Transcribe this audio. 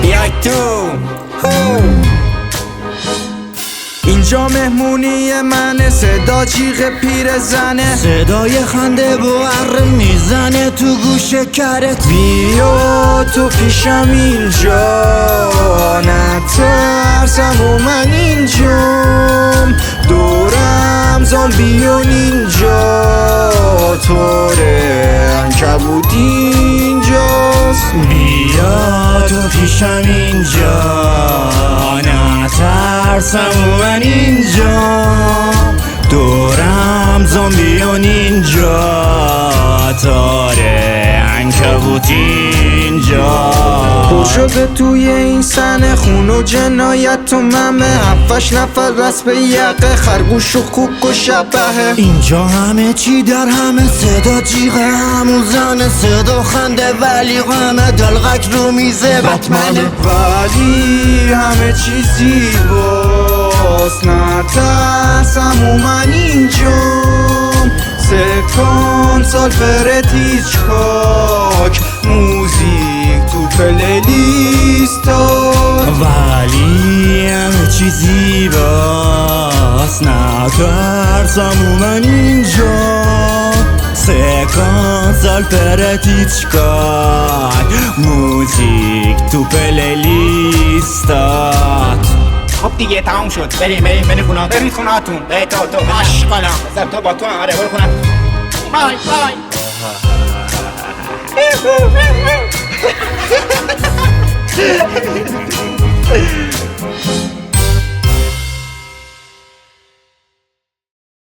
بیای تو اینجا مهمونی منه، صدا جیغ پیر زنه، صدای خنده بوار میزنه تو گوش کرت. بیا تو پیشم اینجا، نترسم و من اینجام، دورم زامبی و نینجا، طوره عنکبوت اینجاست. بیا تو پیشم اینجا، نترسم و من اینجا، دورم زامبی و نینجا، تاره عنکبوت اینجا. پر شده توی این سنه خون و جنایت و ممه، 7 نفر رس به یقه، خرگوش و خوک و شبهه. اینجا همه چی در همه، صدا جیغ همون زنه، صدا خنده ولی غمه، دلغک رو میزه بتمنه. ولی همه چی زیباست، نترسم و من اینجام، سکانس آلفرد هیچکاک، موزیک تو پلیلیستات. ولی همه چی زیباست، نترسم و من اینجا، سکانس آلفرد هیچکاک، موزیک تو پلیلیستات. خب دیگه تمام شد، بریم خوناتون. تو عشقانم بذار تو با تو هم. آره برو خوناتون. بای بای.